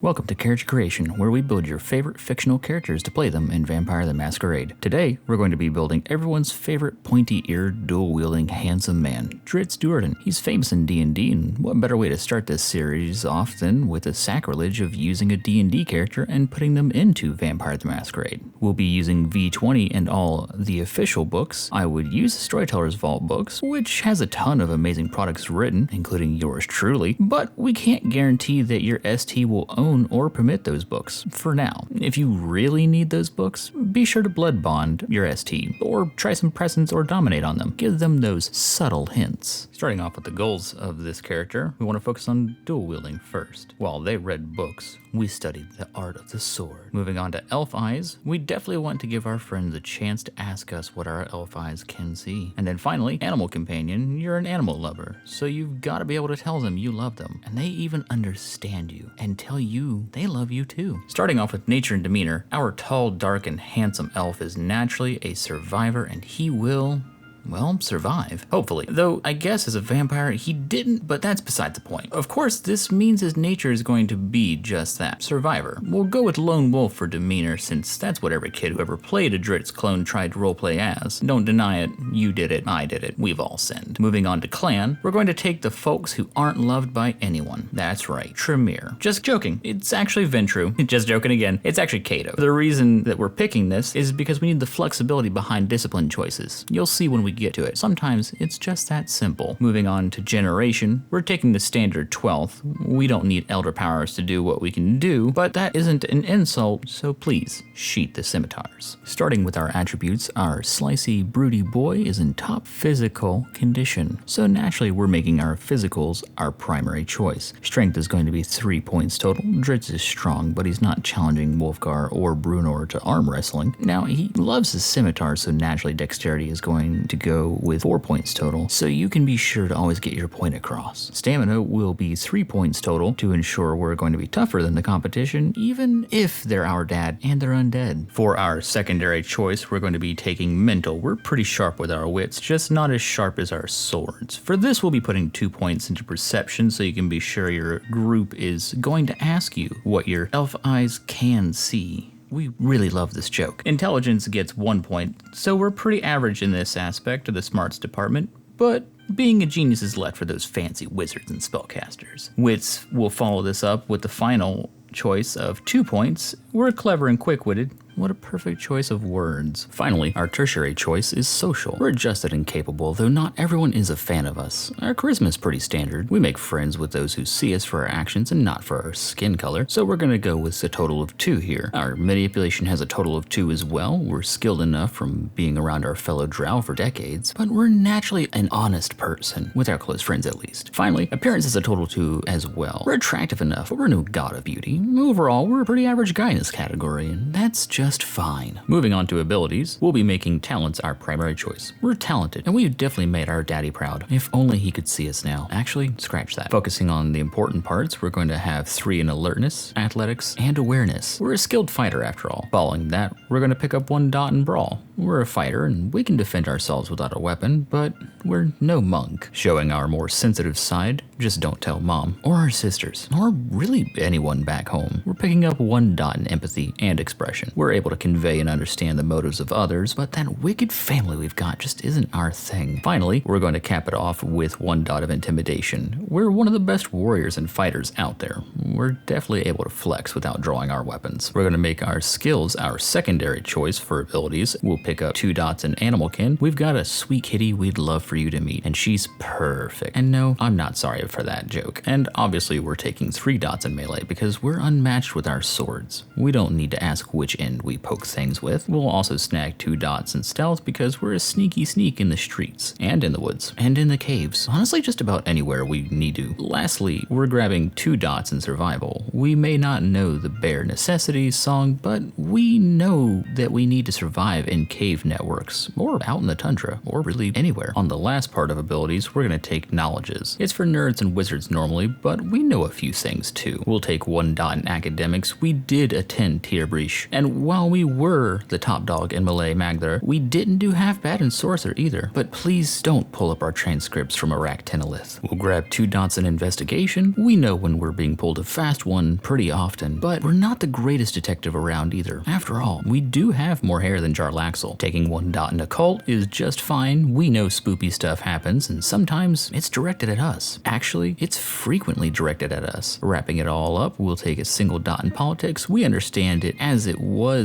Welcome to Character Creation, where we build your favorite fictional characters to play them in Vampire the Masquerade. Today, we're going to be building everyone's favorite pointy-eared, dual-wielding, handsome man, Drizzt. He's famous in D&D, and what better way to start this series off than with the sacrilege of using a D&D character and putting them into Vampire the Masquerade. We'll be using V20 and all the official books. I would use the Storyteller's Vault books, which has a ton of amazing products written, including yours truly, but we can't guarantee that your ST will own or permit those books for now. If you really need those books, be sure to blood bond your ST, or try some presence or dominate on them. Give them those subtle hints. Starting off with the goals of this character, we want to focus on dual wielding first. While they read books, we studied the art of the sword. Moving on to elf eyes, we definitely want to give our friends a chance to ask us what our elf eyes can see. And then finally, animal companion, you're an animal lover, so you've got to be able to tell them you love them, and they even understand you and tell you they love you too. Starting off with nature and demeanor, our tall, dark, and handsome elf is naturally a survivor, and he will, well, survive. Hopefully. Though, I guess as a vampire, he didn't, but that's beside the point. Of course, this means his nature is going to be just that, survivor. We'll go with lone wolf for demeanor, since that's what every kid who ever played a Drizzt clone tried to roleplay as. Don't deny it, you did it, I did it, we've all sinned. Moving on to clan, we're going to take the folks who aren't loved by anyone. That's right, Tremere. Just joking, it's actually Ventru. Just joking again, it's actually Kato. The reason that we're picking this is because we need the flexibility behind discipline choices. You'll see when we get to it. Sometimes it's just that simple. Moving on to generation, we're taking the standard 12th. We don't need elder powers to do what we can do, but that isn't an insult, so please sheath the scimitars. Starting with our attributes, our slicey, broody boy is in top physical condition, so naturally we're making our physicals our primary choice. Strength is going to be 3 points total. Drizzt is strong, but he's not challenging Wolfgar or Brunor to arm wrestling. Now, he loves his scimitar, so naturally dexterity is going to go with 4 points total, so you can be sure to always get your point across. Stamina will be 3 points total to ensure we're going to be tougher than the competition, even if they're our dad and they're undead. For our secondary choice, we're going to be taking mental. We're pretty sharp with our wits, just not as sharp as our swords. For this, we'll be putting 2 points into perception, so you can be sure your group is going to ask you what your elf eyes can see. We really love this joke. Intelligence gets 1 point, so we're pretty average in this aspect of the smarts department, but being a genius is left for those fancy wizards and spellcasters. Wits will follow this up with the final choice of 2 points. We're clever and quick-witted. What a perfect choice of words. Finally, our tertiary choice is social. We're adjusted and capable, though not everyone is a fan of us. Our charisma is pretty standard. We make friends with those who see us for our actions and not for our skin color, so we're gonna go with a total of 2 here. Our manipulation has a total of 2 as well. We're skilled enough from being around our fellow drow for decades, but we're naturally an honest person, with our close friends at least. Finally, appearance is a total 2 as well. We're attractive enough, but we're no god of beauty. Overall, we're a pretty average guy in this category, and that's just fine. Moving on to abilities, we'll be making talents our primary choice. We're talented, and we've definitely made our daddy proud. If only he could see us now. Actually, scratch that. Focusing on the important parts, we're going to have 3 in alertness, athletics, and awareness. We're a skilled fighter after all. Following that, we're going to pick up 1 dot in brawl. We're a fighter, and we can defend ourselves without a weapon, but we're no monk. Showing our more sensitive side, just don't tell mom, or our sisters, or really anyone back home. We're picking up 1 dot in empathy and expression. We're able to convey and understand the motives of others, but that wicked family we've got just isn't our thing. Finally, we're going to cap it off with 1 dot of intimidation. We're one of the best warriors and fighters out there. We're definitely able to flex without drawing our weapons. We're going to make our skills our secondary choice for abilities. We'll pick up 2 dots in animal kin. We've got a sweet kitty we'd love for you to meet, and she's perfect. And no, I'm not sorry for that joke. And obviously we're taking 3 dots in melee because we're unmatched with our swords. We don't need to ask which end we poke things with. We'll also snag 2 dots in stealth because we're a sneaky sneak in the streets, and in the woods, and in the caves. Honestly, just about anywhere we need to. Lastly, we're grabbing 2 dots in survival. We may not know the bare necessities song, but we know that we need to survive in cave networks, or out in the tundra, or really anywhere. On the last part of abilities, we're going to take knowledges. It's for nerds and wizards normally, but we know a few things too. We'll take 1 dot in academics. We did attend Tierbrich, and while we were the top dog in Melee Magdar, we didn't do half bad in Sorcerer either. But please don't pull up our transcripts from Iraq Tenelith. We'll grab 2 dots in Investigation. We know when we're being pulled a fast one pretty often, but we're not the greatest detective around either. After all, we do have more hair than Jarlaxle. Taking 1 dot in Occult is just fine. We know spoopy stuff happens, and sometimes it's directed at us. Actually, it's frequently directed at us. Wrapping it all up, we'll take a single dot in Politics. We understand it as it was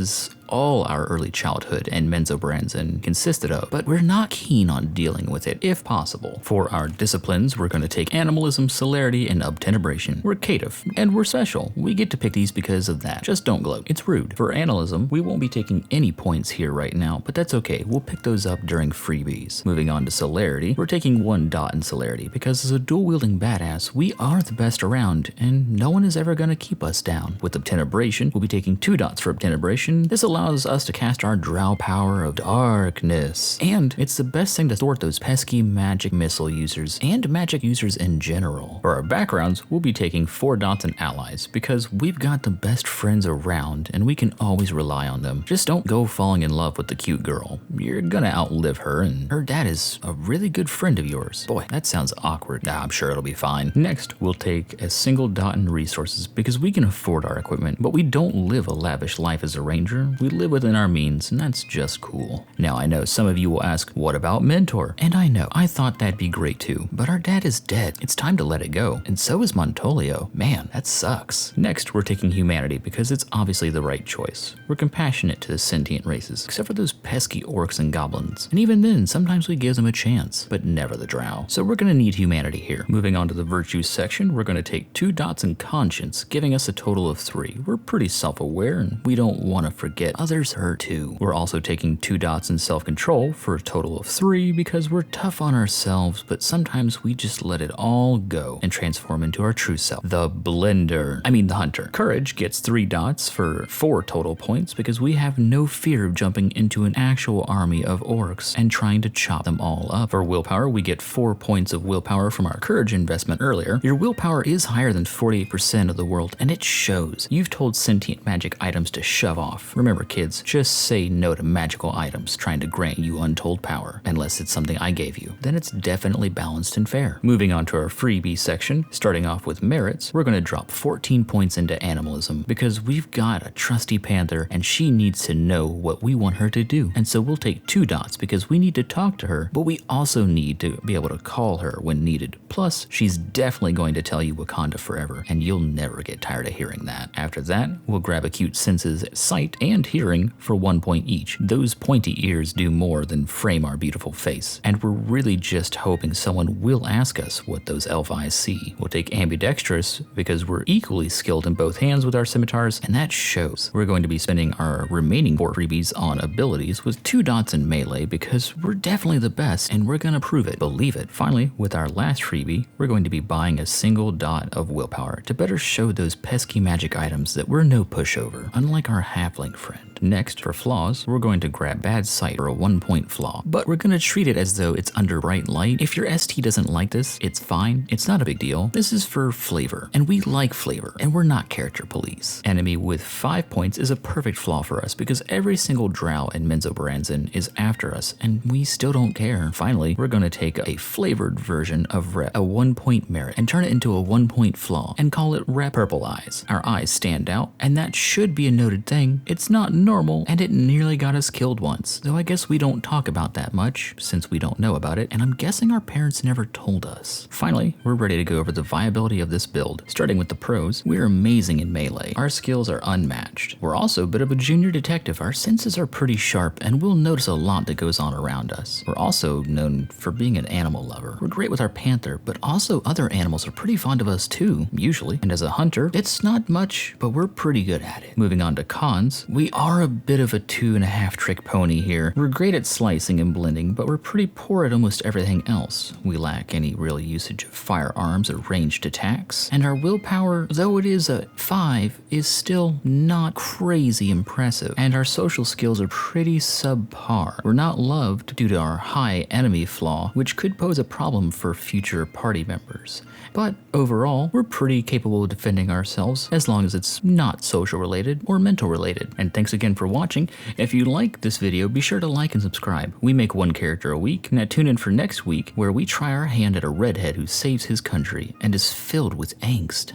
all our early childhood and Menzoberranzan consisted of, but we're not keen on dealing with it if possible. For our disciplines, we're going to take Animalism, Celerity, and Obtenebration. We're cative, and we're special. We get to pick these because of that. Just don't gloat. It's rude. For Animalism, we won't be taking any points here right now, but that's okay. We'll pick those up during freebies. Moving on to Celerity, we're taking 1 dot in Celerity because as a dual-wielding badass, we are the best around, and no one is ever going to keep us down. With Obtenebration, we'll be taking 2 dots for Obtenebration. This allows us to cast our drow power of darkness. And it's the best thing to thwart those pesky magic missile users and magic users in general. For our backgrounds, we'll be taking 4 dots in allies because we've got the best friends around and we can always rely on them. Just don't go falling in love with the cute girl. You're gonna outlive her and her dad is a really good friend of yours. Boy, that sounds awkward. Nah, I'm sure it'll be fine. Next, we'll take a single dot in resources because we can afford our equipment, but we don't live a lavish life as a ranger. We live within our means, and that's just cool. Now, I know some of you will ask, what about Mentor? And I know, I thought that'd be great too, but our dad is dead. It's time to let it go. And so is Montolio. Man, that sucks. Next, we're taking Humanity because it's obviously the right choice. We're compassionate to the sentient races, except for those pesky orcs and goblins. And even then, sometimes we give them a chance, but never the drow. So we're gonna need Humanity here. Moving on to the Virtues section, we're gonna take 2 dots in Conscience, giving us a total of 3. We're pretty self-aware, and we don't want to forget others hurt too. We're also taking 2 dots in Self-Control for a total of 3 because we're tough on ourselves, but sometimes we just let it all go and transform into our true self. The Hunter. Courage gets 3 dots for 4 total points because we have no fear of jumping into an actual army of orcs and trying to chop them all up. For Willpower, we get 4 points of Willpower from our Courage investment earlier. Your Willpower is higher than 48% of the world, and it shows. You've told sentient magic items to shove off. Remember kids, just say no to magical items trying to grant you untold power, unless it's something I gave you. Then it's definitely balanced and fair. Moving on to our freebie section, starting off with merits, we're going to drop 14 points into Animalism because we've got a trusty panther and she needs to know what we want her to do. And so we'll take 2 dots because we need to talk to her, but we also need to be able to call her when needed. Plus, she's definitely going to tell you Wakanda forever, and you'll never get tired of hearing that. After that, we'll grab acute senses, sight, and hearing for 1 point each. Those pointy ears do more than frame our beautiful face, and we're really just hoping someone will ask us what those elf eyes see. We'll take ambidextrous because we're equally skilled in both hands with our scimitars, and that shows. We're going to be spending our remaining 4 freebies on abilities with 2 dots in melee because we're definitely the best and we're gonna prove it, believe it. Finally, with our last freebie, we're going to be buying a single dot of willpower to better show those pesky magic items that we're no pushover, unlike our halfling friend. Next, for flaws, we're going to grab bad sight for a 1 point flaw, but we're going to treat it as though it's under bright light. If your ST doesn't like this, it's fine. It's not a big deal. This is for flavor, and we like flavor, and we're not character police. Enemy with 5 points is a perfect flaw for us because every single drow in Menzoberranzan is after us, and we still don't care. Finally, we're going to take a flavored version of Rep, a 1 point merit, and turn it into a 1 point flaw, and call it Rep Purple Eyes. Our eyes stand out, and that should be a noted thing. It's not normal, and it nearly got us killed once, though I guess we don't talk about that much since we don't know about it, and I'm guessing our parents never told us. Finally, we're ready to go over the viability of this build. Starting with the pros, we're amazing in melee. Our skills are unmatched. We're also a bit of a junior detective. Our senses are pretty sharp, and we'll notice a lot that goes on around us. We're also known for being an animal lover. We're great with our panther, but also other animals are pretty fond of us too, usually. And as a hunter, it's not much, but we're pretty good at it. Moving on to cons, we are a bit of a 2.5 trick pony here. We're great at slicing and blending, but we're pretty poor at almost everything else. We lack any real usage of firearms or ranged attacks, and our willpower, though it is a 5, is still not crazy impressive, and our social skills are pretty subpar. We're not loved due to our high enemy flaw, which could pose a problem for future party members. But overall, we're pretty capable of defending ourselves as long as it's not social related or mental related. And thanks again again for watching. If you like this video, be sure to like and subscribe. We make one character a week. Now tune in for next week where we try our hand at a redhead who saves his country and is filled with angst.